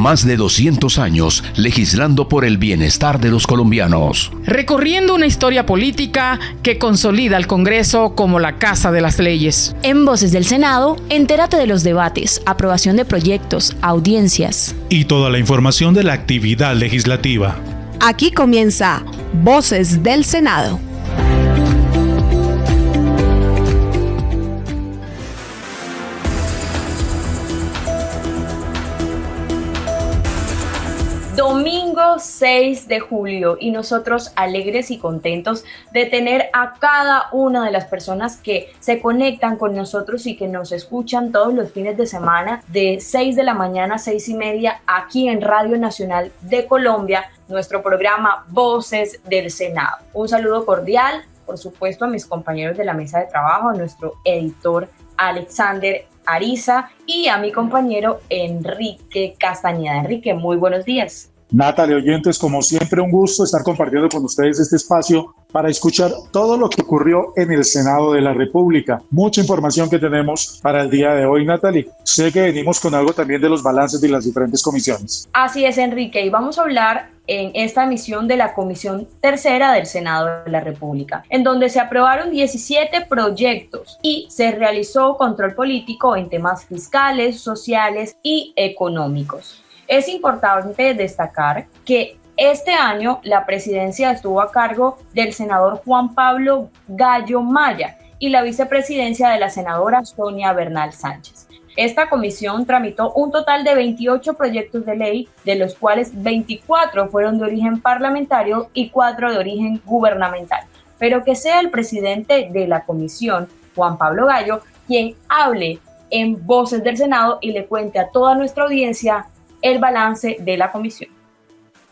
Más de 200 años legislando por el bienestar de los colombianos. Recorriendo una historia política que consolida al Congreso como la casa de las leyes. En Voces del Senado, entérate de los debates, aprobación de proyectos, audiencias. Y toda la información de la actividad legislativa. Aquí comienza Voces del Senado. Domingo 6 de julio y nosotros alegres y contentos de tener a cada una de las personas que se conectan con nosotros y que nos escuchan todos los fines de semana de 6 de la mañana a 6:30 aquí en Radio Nacional de Colombia, nuestro programa Voces del Senado. Un saludo cordial, por supuesto, a mis compañeros de la mesa de trabajo, a nuestro editor Alexander Ariza y a mi compañero Enrique Castañeda. Enrique, muy buenos días. Natalia, oyentes, como siempre, un gusto estar compartiendo con ustedes este espacio para escuchar todo lo que ocurrió en el Senado de la República. Mucha información que tenemos para el día de hoy, Natalie. Sé que venimos con algo también de los balances de las diferentes comisiones. Así es, Enrique, y vamos a hablar en esta emisión de la Comisión Tercera del Senado de la República, en donde se aprobaron 17 proyectos y se realizó control político en temas fiscales, sociales y económicos. Es importante destacar que este año la presidencia estuvo a cargo del senador Juan Pablo Gallo Maya y la vicepresidencia de la senadora Sonia Bernal Sánchez. Esta comisión tramitó un total de 28 proyectos de ley, de los cuales 24 fueron de origen parlamentario y 4 de origen gubernamental. Pero que sea el presidente de la comisión, Juan Pablo Gallo, quien hable en Voces del Senado y le cuente a toda nuestra audiencia el balance de la comisión.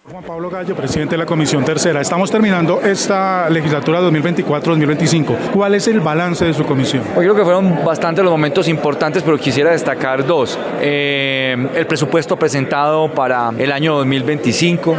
Juan Pablo Gallo, presidente de la Comisión Tercera. Estamos terminando esta legislatura 2024-2025. ¿Cuál es el balance de su comisión? Yo creo que fueron bastante los momentos importantes, pero quisiera destacar dos. El presupuesto presentado para el año 2025,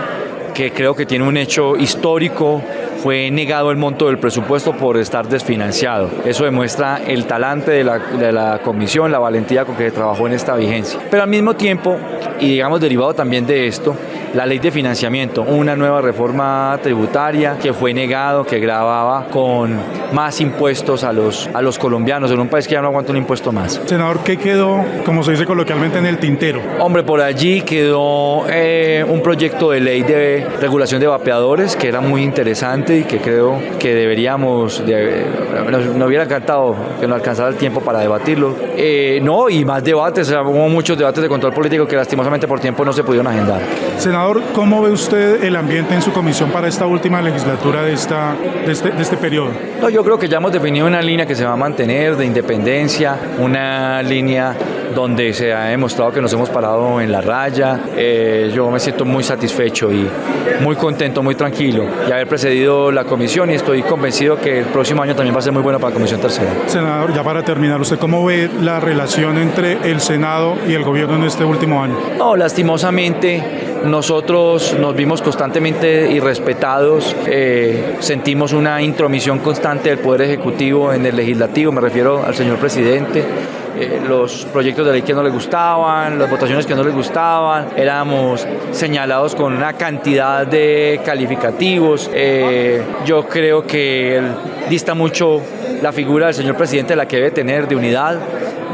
que creo que tiene un hecho histórico. Fue negado el monto del presupuesto por estar desfinanciado. Eso demuestra el talante de la comisión, la valentía con que se trabajó en esta vigencia. Pero al mismo tiempo, y digamos derivado también de esto, la ley de financiamiento, una nueva reforma tributaria que fue negado, que gravaba con más impuestos a los colombianos en un país que ya no aguanta un impuesto más. Senador, ¿qué quedó, como se dice coloquialmente, en el tintero? Hombre, por allí quedó un proyecto de ley de regulación de vapeadores que era muy interesante y que creo que deberíamos, nos hubiera encantado que nos alcanzara el tiempo para debatirlo. No, y más debates, hubo muchos debates de control político que lastimosamente por tiempo no se pudieron agendar. Senador, ¿cómo ve usted el ambiente en su comisión para esta última legislatura de este periodo? No, yo creo que ya hemos definido una línea que se va a mantener de independencia, una línea donde se ha demostrado que nos hemos parado en la raya. Yo me siento muy satisfecho y muy contento, muy tranquilo de haber precedido la comisión y estoy convencido que el próximo año también va a ser muy bueno para la Comisión Tercera. Senador, ya para terminar, ¿usted cómo ve la relación entre el Senado y el gobierno en este último año? No, lastimosamente nosotros nos vimos constantemente irrespetados, sentimos una intromisión constante del Poder Ejecutivo en el Legislativo, me refiero al señor presidente. Los proyectos de ley que no les gustaban, las votaciones que no les gustaban, éramos señalados con una cantidad de calificativos. Yo creo que dista mucho la figura del señor presidente de la que debe tener de unidad.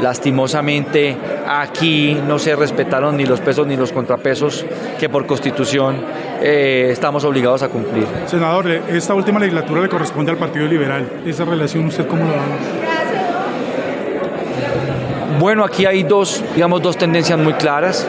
Lastimosamente aquí no se respetaron ni los pesos ni los contrapesos que por Constitución estamos obligados a cumplir. Senador, esta última legislatura le corresponde al Partido Liberal. ¿Esa relación usted cómo la ve? Bueno, aquí hay dos tendencias muy claras.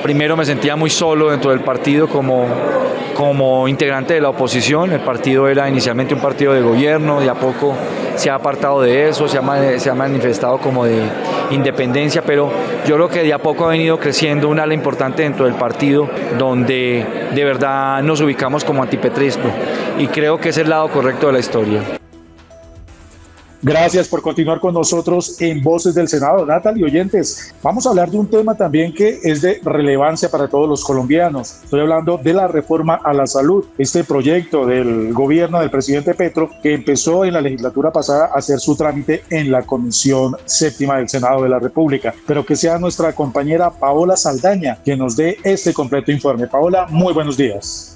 Primero, me sentía muy solo dentro del partido como integrante de la oposición. El partido era inicialmente un partido de gobierno, y a poco se ha apartado de eso, se ha manifestado como de independencia, pero yo creo que de a poco ha venido creciendo un ala importante dentro del partido donde de verdad nos ubicamos como antipetrismo y creo que es el lado correcto de la historia. Gracias por continuar con nosotros en Voces del Senado. Natalie, oyentes, vamos a hablar de un tema también que es de relevancia para todos los colombianos. Estoy hablando de la reforma a la salud, este proyecto del gobierno del presidente Petro que empezó en la legislatura pasada a hacer su trámite en la Comisión Séptima del Senado de la República. Pero que sea nuestra compañera Paola Saldaña quien nos dé este completo informe. Paola, muy buenos días.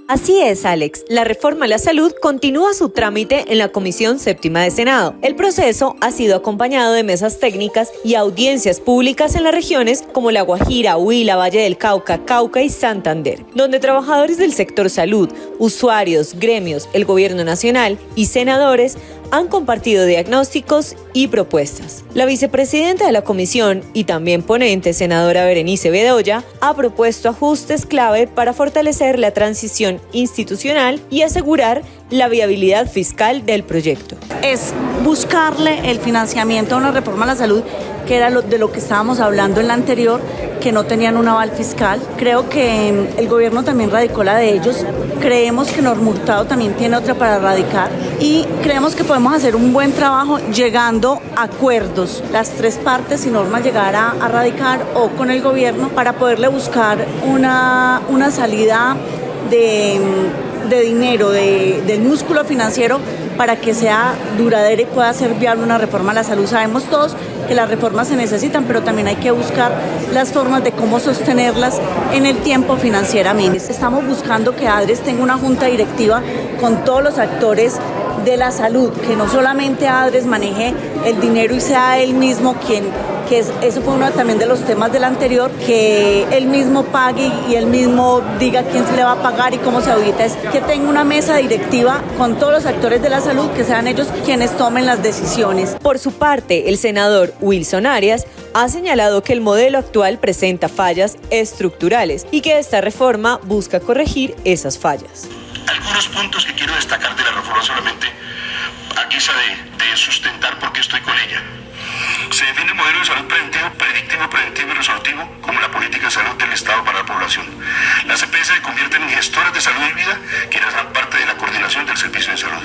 Así es, Alex. La reforma a la salud continúa su trámite en la Comisión Séptima de Senado. El proceso ha sido acompañado de mesas técnicas y audiencias públicas en las regiones como La Guajira, Huila, Valle del Cauca, Cauca y Santander, donde trabajadores del sector salud, usuarios, gremios, el gobierno nacional y senadores han compartido diagnósticos y propuestas. La vicepresidenta de la comisión y también ponente, senadora Berenice Bedoya, ha propuesto ajustes clave para fortalecer la transición institucional y asegurar la viabilidad fiscal del proyecto. Es buscarle el financiamiento a una reforma a la salud, que era de lo que estábamos hablando en la anterior, que no tenían un aval fiscal. Creo que el gobierno también radicó la de ellos. Creemos que Normurtado también tiene otra para radicar y creemos que podemos hacer un buen trabajo llegando a acuerdos, las tres partes, y Norma llegar a radicar o con el gobierno para poderle buscar una salida de dinero, del músculo financiero para que sea duradera y pueda ser viable una reforma a la salud. Sabemos todos que las reformas se necesitan, pero también hay que buscar las formas de cómo sostenerlas en el tiempo financieramente. Estamos buscando que ADRES tenga una junta directiva con todos los actores de la salud, que no solamente ADRES maneje el dinero y sea él mismo quien, eso fue uno también de los temas del anterior, que él mismo pague y él mismo diga quién se le va a pagar y cómo se audita, es que tenga una mesa directiva con todos los actores de la salud, que sean ellos quienes tomen las decisiones. Por su parte, el senador Wilson Arias ha señalado que el modelo actual presenta fallas estructurales y que esta reforma busca corregir esas fallas. Algunos puntos que quiero destacar de la reforma solamente a guisa de sustentar por qué estoy con ella. Se define el modelo de salud preventivo, predictivo y resolutivo como la política de salud del Estado para la población. Las EPS se convierten en gestoras de salud y vida, quienes dan parte de la coordinación del servicio de salud.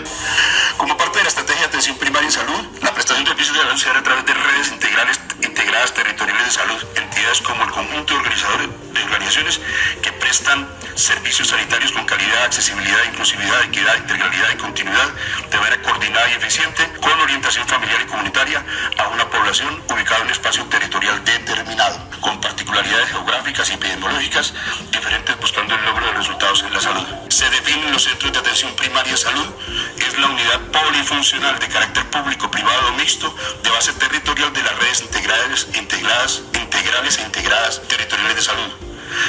Como parte de la estrategia de atención primaria en salud, la prestación de servicios de salud se hará a través de redes integradas territoriales de salud, entidades como el conjunto de organizaciones que prestan servicios sanitarios con calidad, accesibilidad, inclusividad, equidad, integralidad y continuidad de manera coordinada y eficiente, con orientación familiar y comunitaria a una población ubicada en un espacio territorial determinado, con particularidades geográficas y epidemiológicas diferentes, buscando el logro de resultados en la salud. Se definen los centros de atención primaria de salud, es la unidad polifuncional de carácter público, privado o mixto, de base territorial de las redes integrales e integradas territoriales de salud.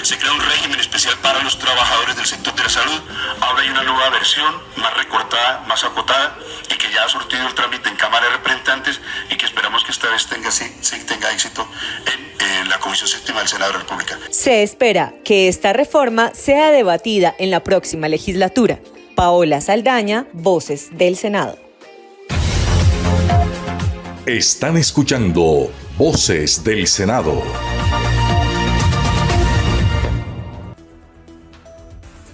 Se crea un régimen especial para los trabajadores del sector de la salud. Ahora hay una nueva versión, más recortada, más acotada, y que ya ha surtido el trámite en Cámara de Representantes y que esperamos que esta vez tenga éxito en la Comisión Séptima del Senado de la República. Se espera que esta reforma sea debatida en la próxima legislatura. Paola Saldaña, Voces del Senado. Están escuchando Voces del Senado.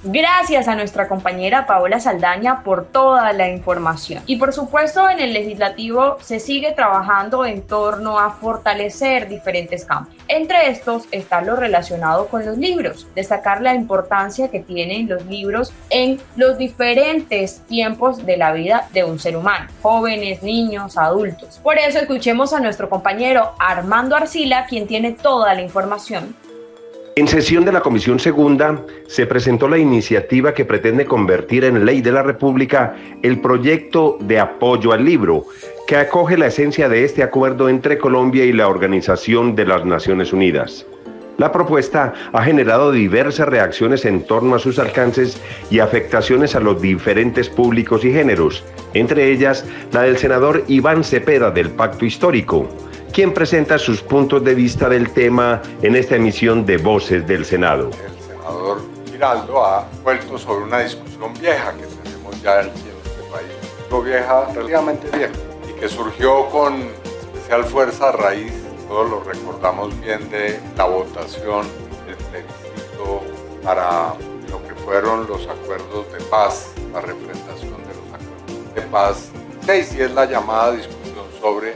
Gracias a nuestra compañera Paola Saldaña por toda la información. Y por supuesto, en el legislativo se sigue trabajando en torno a fortalecer diferentes campos. Entre estos está lo relacionado con los libros. Destacar la importancia que tienen los libros en los diferentes tiempos de la vida de un ser humano, jóvenes, niños, adultos. Por eso escuchemos a nuestro compañero Armando Arcila, quien tiene toda la información. En sesión de la Comisión Segunda se presentó la iniciativa que pretende convertir en ley de la República el proyecto de apoyo al libro, que acoge la esencia de este acuerdo entre Colombia y la Organización de las Naciones Unidas. La propuesta ha generado diversas reacciones en torno a sus alcances y afectaciones a los diferentes públicos y géneros, entre ellas la del senador Iván Cepeda del Pacto Histórico, quien presenta sus puntos de vista del tema en esta emisión de Voces del Senado. El senador Giraldo ha vuelto sobre una discusión vieja que tenemos ya aquí en este país, algo vieja relativamente vieja, y que surgió con especial fuerza a raíz, todos lo recordamos bien, de la votación del plebiscito para lo que fueron los acuerdos de paz, la representación de los acuerdos de paz 2016 y es la llamada discusión sobre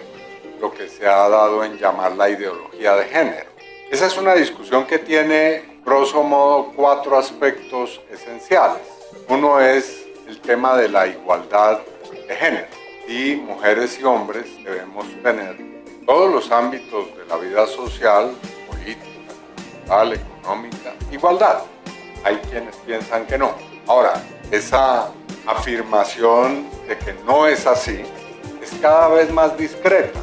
lo que se ha dado en llamar la ideología de género. Esa es una discusión que tiene, grosso modo, 4 aspectos esenciales. Uno es el tema de la igualdad de género. Y mujeres y hombres debemos tener en todos los ámbitos de la vida social, política, cultural, económica, igualdad. Hay quienes piensan que no. Ahora, esa afirmación de que no es así es cada vez más discreta,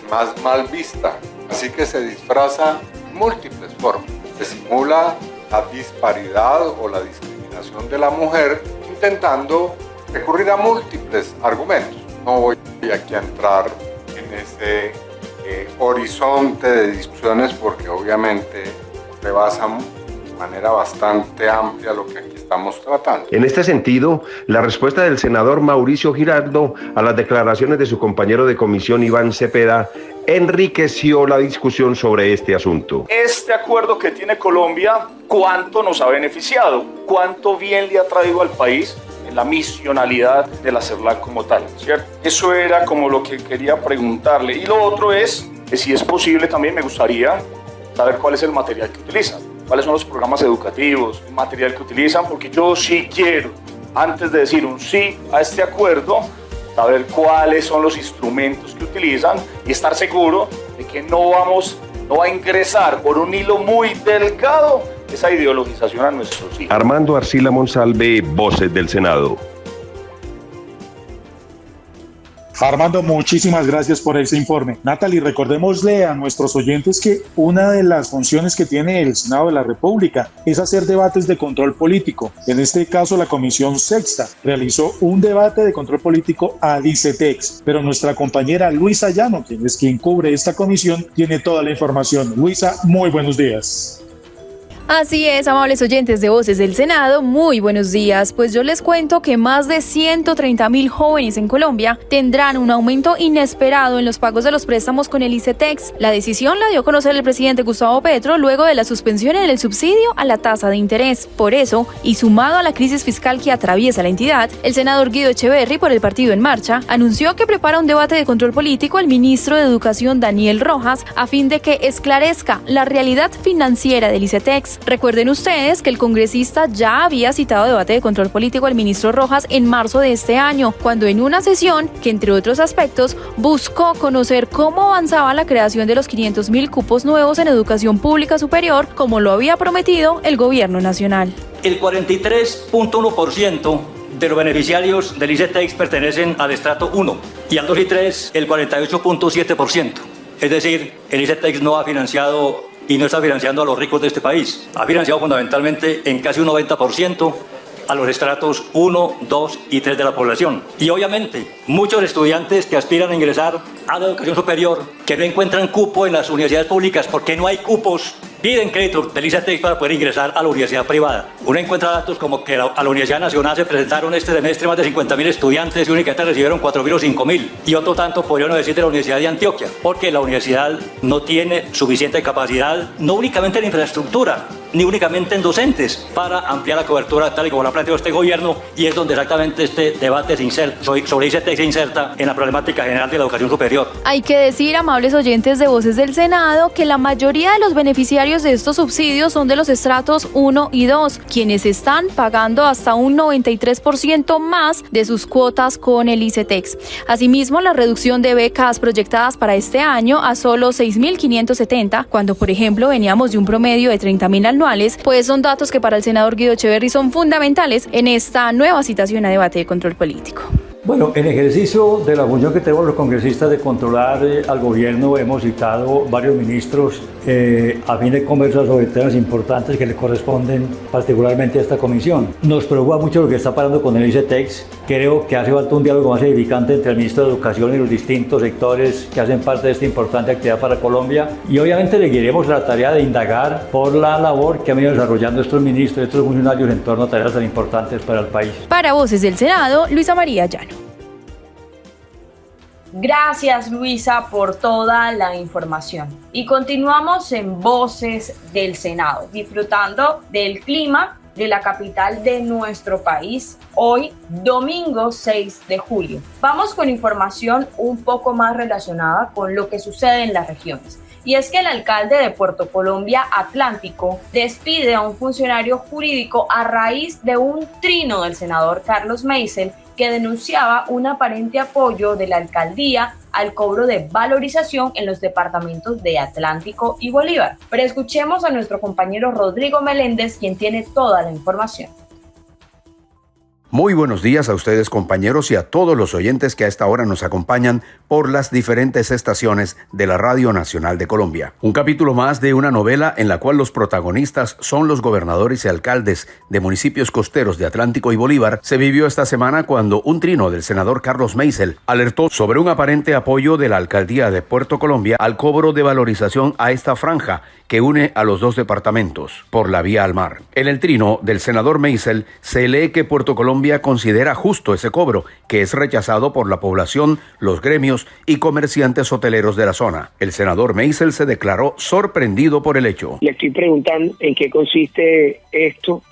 más mal vista. Así que se disfraza en múltiples formas. Se simula la disparidad o la discriminación de la mujer intentando recurrir a múltiples argumentos. No voy aquí a entrar en ese horizonte de discusiones porque obviamente rebasan de manera bastante amplia lo que aquí estamos tratando. En este sentido, la respuesta del senador Mauricio Giraldo a las declaraciones de su compañero de comisión Iván Cepeda enriqueció la discusión sobre este asunto. Este acuerdo que tiene Colombia, ¿cuánto nos ha beneficiado? ¿Cuánto bien le ha traído al país? La misionalidad de la CERLAC como tal, ¿cierto? Eso era como lo que quería preguntarle. Y lo otro es que si es posible también me gustaría saber cuál es el material que utilizan, cuáles son los programas educativos, el material que utilizan, porque yo sí quiero, antes de decir un sí a este acuerdo, saber cuáles son los instrumentos que utilizan y estar seguro de que no va a ingresar por un hilo muy delgado esa ideologización a nuestros hijos. Armando Arcila Monsalve, Voces del Senado. Armando, muchísimas gracias por ese informe. Natalie, recordémosle a nuestros oyentes que una de las funciones que tiene el Senado de la República es hacer debates de control político. En este caso, la Comisión Sexta realizó un debate de control político al ICETEX, pero nuestra compañera Luisa Llano, quien cubre esta comisión, tiene toda la información. Luisa, muy buenos días. Así es, amables oyentes de Voces del Senado, muy buenos días. Pues yo les cuento que más de 130.000 jóvenes en Colombia tendrán un aumento inesperado en los pagos de los préstamos con el ICETEX. La decisión la dio a conocer el presidente Gustavo Petro luego de la suspensión en el subsidio a la tasa de interés. Por eso, y sumado a la crisis fiscal que atraviesa la entidad, el senador Guido Echeverry, por el Partido en Marcha, anunció que prepara un debate de control político al ministro de Educación Daniel Rojas a fin de que esclarezca la realidad financiera del ICETEX. Recuerden ustedes que el congresista ya había citado debate de control político al ministro Rojas en marzo de este año, cuando en una sesión que, entre otros aspectos, buscó conocer cómo avanzaba la creación de los 500.000 cupos nuevos en educación pública superior, como lo había prometido el gobierno nacional. El 43.1% de los beneficiarios del ICETEX pertenecen al estrato 1 y al 2 y 3 el 48.7%. Es decir, el ICETEX no ha financiado y no está financiando a los ricos de este país. Ha financiado fundamentalmente en casi un 90% a los estratos 1, 2 y 3 de la población. Y obviamente, muchos estudiantes que aspiran a ingresar a la educación superior, que no encuentran cupo en las universidades públicas porque no hay cupos, piden crédito del ICETEX para poder ingresar a la universidad privada. Uno encuentra datos como que a la Universidad Nacional se presentaron este semestre más de 50.000 estudiantes y únicamente recibieron 4.000 o 5.000. Y otro tanto podrían decir de la Universidad de Antioquia, porque la universidad no tiene suficiente capacidad, no únicamente en infraestructura, ni únicamente en docentes, para ampliar la cobertura tal y como lo ha planteado este gobierno, y es donde exactamente este debate sobre ICETEX se inserta en la problemática general de la educación superior. Hay que decir, amables oyentes de Voces del Senado, que la mayoría de los beneficiarios de estos subsidios son de los estratos 1 y 2, quienes están pagando hasta un 93% más de sus cuotas con el ICETEX. Asimismo, la reducción de becas proyectadas para este año a solo 6.570, cuando por ejemplo veníamos de un promedio de 30.000 anuales, pues son datos que para el senador Guido Echeverry son fundamentales en esta nueva citación a debate de control político. Bueno, en ejercicio de la función que tenemos los congresistas de controlar al gobierno, hemos citado varios ministros a fin de conversar sobre temas importantes que le corresponden particularmente a esta comisión. Nos preocupa mucho lo que está pasando con el ICETEX. Creo que hace falta un diálogo más edificante entre el ministro de Educación y los distintos sectores que hacen parte de esta importante actividad para Colombia. Y obviamente le guiaremos la tarea de indagar por la labor que han venido desarrollando estos ministros y estos funcionarios en torno a tareas tan importantes para el país. Para Voces del Senado, Luisa María Llano. Gracias, Luisa, por toda la información. Y continuamos en Voces del Senado, disfrutando del clima de la capital de nuestro país, hoy, domingo 6 de julio. Vamos con información un poco más relacionada con lo que sucede en las regiones. Y es que el alcalde de Puerto Colombia Atlántico despide a un funcionario jurídico a raíz de un trino del senador Carlos Meisel, que denunciaba un aparente apoyo de la alcaldía al cobro de valorización en los departamentos de Atlántico y Bolívar. Pero escuchemos a nuestro compañero Rodrigo Meléndez, quien tiene toda la información. Muy buenos días a ustedes, compañeros, y a todos los oyentes que a esta hora nos acompañan por las diferentes estaciones de la Radio Nacional de Colombia. Un capítulo más de una novela en la cual los protagonistas son los gobernadores y alcaldes de municipios costeros de Atlántico y Bolívar se vivió esta semana cuando un trino del senador Carlos Meisel alertó sobre un aparente apoyo de la alcaldía de Puerto Colombia al cobro de valorización a esta franja que une a los dos departamentos por la vía al mar. En el trino del senador Meisel se lee que Puerto Colombia considera justo ese cobro, que es rechazado por la población, los gremios y comerciantes hoteleros de la zona. El senador Meisel se declaró sorprendido por el hecho. Le estoy preguntando en qué consiste esto,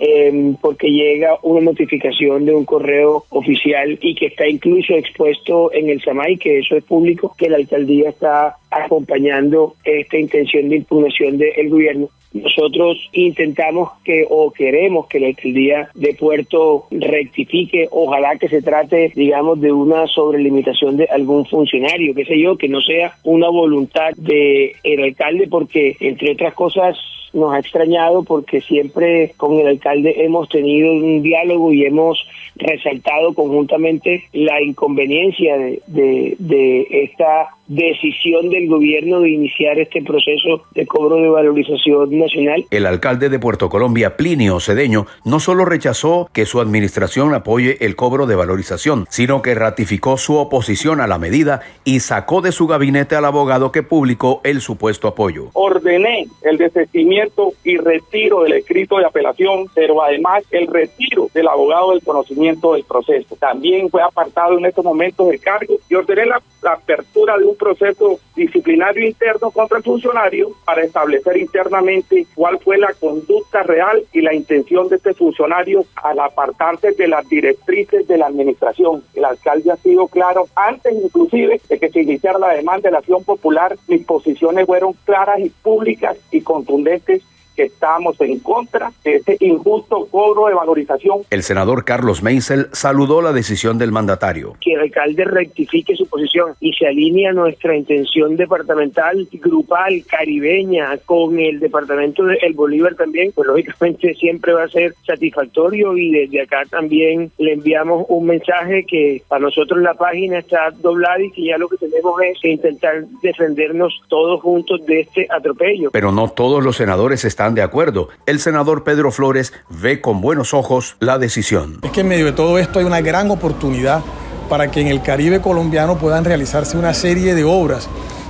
porque llega una notificación de un correo oficial y que está incluso expuesto en el SAMAI, que eso es público, que la alcaldía está acompañando esta intención de impugnación del gobierno. Nosotros intentamos queremos que la alcaldía de Puerto rectifique, ojalá que se trate, digamos, de una sobrelimitación de algún funcionario, qué sé yo, que no sea una voluntad del alcalde, porque entre otras cosas nos ha extrañado porque siempre con el alcalde hemos tenido un diálogo y hemos resaltado conjuntamente la inconveniencia de esta decisión del gobierno de iniciar este proceso de cobro de valorización nacional. El alcalde de Puerto Colombia, Plinio Cedeño, no solo rechazó que su administración apoye el cobro de valorización, sino que ratificó su oposición a la medida y sacó de su gabinete al abogado que publicó el supuesto apoyo. Ordené el desistimiento y retiro del escrito de apelación, pero además el retiro del abogado del conocimiento del proceso. También fue apartado en estos momentos del cargo y ordené la apertura de un proceso disciplinario interno contra el funcionario para establecer internamente cuál fue la conducta real y la intención de este funcionario al apartarse de las directrices de la administración. El alcalde ha sido claro, antes inclusive de que se iniciara la demanda de la acción popular, mis posiciones fueron claras y públicas y contundentes, que estamos en contra de este injusto cobro de valorización. El senador Carlos Meisel saludó la decisión del mandatario. Que el alcalde rectifique su posición y se alinee a nuestra intención departamental, grupal, caribeña, con el departamento de El Bolívar también, pues lógicamente siempre va a ser satisfactorio, y desde acá también le enviamos un mensaje que para nosotros la página está doblada y que ya lo que tenemos es intentar defendernos todos juntos de este atropello. Pero no todos los senadores están de acuerdo. El senador Pedro Flores ve con buenos ojos la decisión. Es que en medio de todo esto hay una gran oportunidad para que en el Caribe colombiano puedan realizarse una serie de obras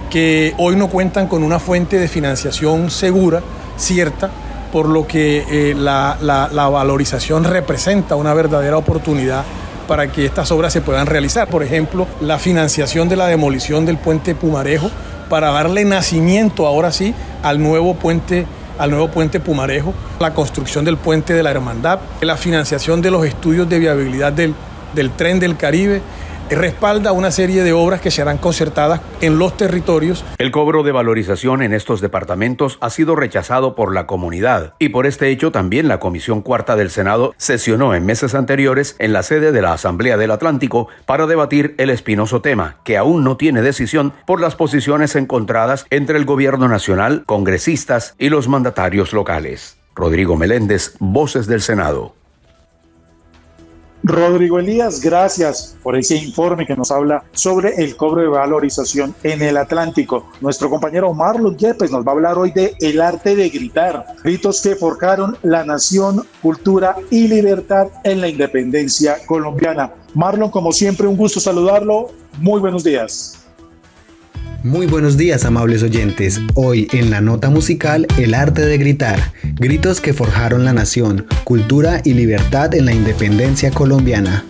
que hoy no cuentan con una fuente de financiación segura, cierta, por lo que la valorización representa una verdadera oportunidad para que estas obras se puedan realizar. Por ejemplo, la financiación de la demolición del puente Pumarejo para darle nacimiento ahora sí al nuevo puente Pumarejo, la construcción del puente de la Hermandad, la financiación de los estudios de viabilidad del tren del Caribe, respalda una serie de obras que serán concertadas en los territorios. El cobro de valorización en estos departamentos ha sido rechazado por la comunidad, y por este hecho también la Comisión Cuarta del Senado sesionó en meses anteriores en la sede de la Asamblea del Atlántico para debatir el espinoso tema, que aún no tiene decisión por las posiciones encontradas entre el gobierno nacional, congresistas y los mandatarios locales. Rodrigo Meléndez, Voces del Senado. Rodrigo Elías, gracias por ese informe que nos habla sobre el cobro de valorización en el Atlántico. Nuestro compañero Marlon Yepes nos va a hablar hoy de El arte de gritar, gritos que forjaron la nación, cultura y libertad en la independencia colombiana. Marlon, como siempre, un gusto saludarlo. Muy buenos días. Muy buenos días, amables oyentes. Hoy en la nota musical, El arte de gritar, gritos que forjaron la nación, cultura y libertad en la independencia colombiana.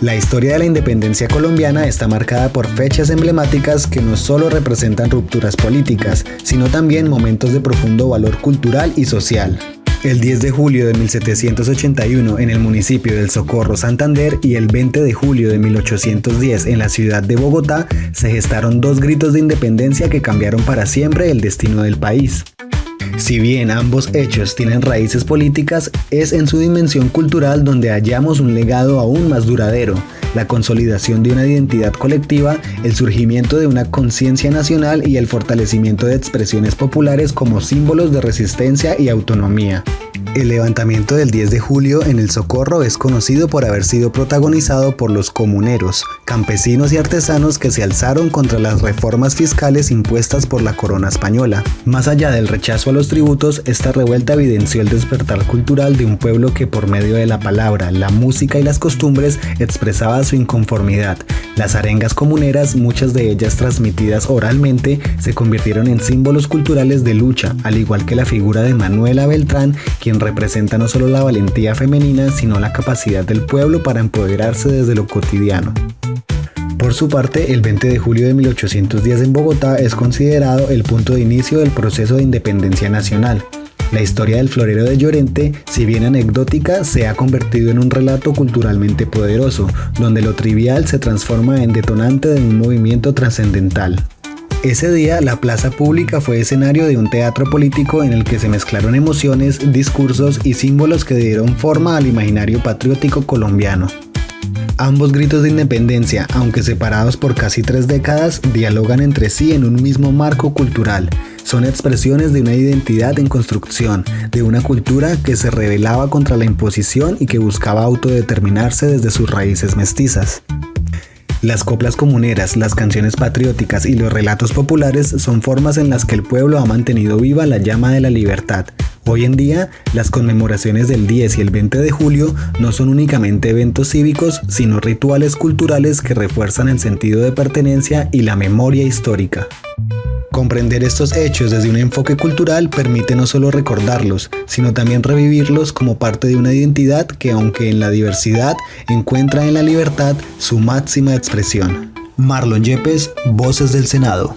La historia de la independencia colombiana está marcada por fechas emblemáticas que no solo representan rupturas políticas, sino también momentos de profundo valor cultural y social. El 10 de julio de 1781 en el municipio del Socorro, Santander, y el 20 de julio de 1810 en la ciudad de Bogotá se gestaron dos gritos de independencia que cambiaron para siempre el destino del país. Si bien ambos hechos tienen raíces políticas, es en su dimensión cultural donde hallamos un legado aún más duradero, la consolidación de una identidad colectiva, el surgimiento de una conciencia nacional y el fortalecimiento de expresiones populares como símbolos de resistencia y autonomía. El levantamiento del 10 de julio en el Socorro es conocido por haber sido protagonizado por los comuneros, campesinos y artesanos que se alzaron contra las reformas fiscales impuestas por la corona española. Más allá del rechazo a los tributos, esta revuelta evidenció el despertar cultural de un pueblo que por medio de la palabra, la música y las costumbres expresaba su inconformidad. Las arengas comuneras, muchas de ellas transmitidas oralmente, se convirtieron en símbolos culturales de lucha, al igual que la figura de Manuela Beltrán, quien representa no solo la valentía femenina, sino la capacidad del pueblo para empoderarse desde lo cotidiano. Por su parte, el 20 de julio de 1810 en Bogotá es considerado el punto de inicio del proceso de independencia nacional. La historia del florero de Llorente, si bien anecdótica, se ha convertido en un relato culturalmente poderoso, donde lo trivial se transforma en detonante de un movimiento trascendental. Ese día, la plaza pública fue escenario de un teatro político en el que se mezclaron emociones, discursos y símbolos que dieron forma al imaginario patriótico colombiano. Ambos gritos de independencia, aunque separados por casi 3 décadas, dialogan entre sí en un mismo marco cultural. Son expresiones de una identidad en construcción, de una cultura que se rebelaba contra la imposición y que buscaba autodeterminarse desde sus raíces mestizas. Las coplas comuneras, las canciones patrióticas y los relatos populares son formas en las que el pueblo ha mantenido viva la llama de la libertad. Hoy en día, las conmemoraciones del 10 y el 20 de julio no son únicamente eventos cívicos, sino rituales culturales que refuerzan el sentido de pertenencia y la memoria histórica. Comprender estos hechos desde un enfoque cultural permite no solo recordarlos, sino también revivirlos como parte de una identidad que, aunque en la diversidad, encuentra en la libertad su máxima expresión. Marlon Yepes, Voces del Senado.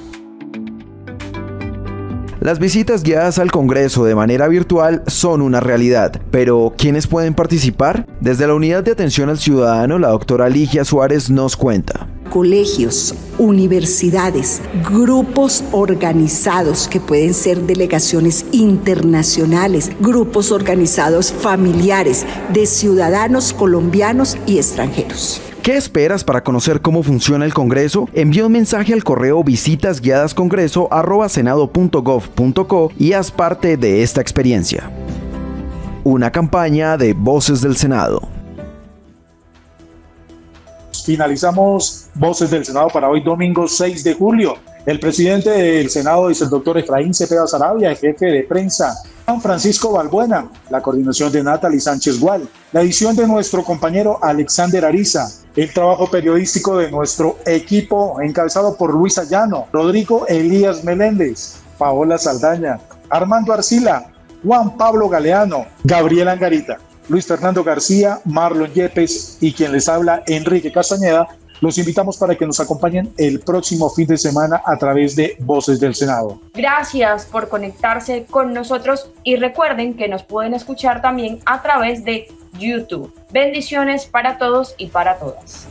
Las visitas guiadas al Congreso de manera virtual son una realidad, pero ¿quiénes pueden participar? Desde la Unidad de Atención al Ciudadano, la doctora Ligia Suárez nos cuenta. Colegios, universidades, grupos organizados que pueden ser delegaciones internacionales, grupos organizados familiares de ciudadanos colombianos y extranjeros. ¿Qué esperas para conocer cómo funciona el Congreso? Envía un mensaje al correo visitasguiadascongreso@senado.gov.co y haz parte de esta experiencia. Una campaña de Voces del Senado. Finalizamos Voces del Senado para hoy, domingo 6 de julio. El presidente del Senado es el doctor Efraín Cepeda Saravia, el jefe de prensa Juan Francisco Balbuena, la coordinación de Natalie Sánchez Gual, la edición de nuestro compañero Alexander Ariza, el trabajo periodístico de nuestro equipo encabezado por Luis Ayano, Rodrigo Elías Meléndez, Paola Saldaña, Armando Arcila, Juan Pablo Galeano, Gabriel Angarita, Luis Fernando García, Marlon Yepes y quien les habla, Enrique Castañeda. Los invitamos para que nos acompañen el próximo fin de semana a través de Voces del Senado. Gracias por conectarse con nosotros y recuerden que nos pueden escuchar también a través de YouTube. Bendiciones para todos y para todas.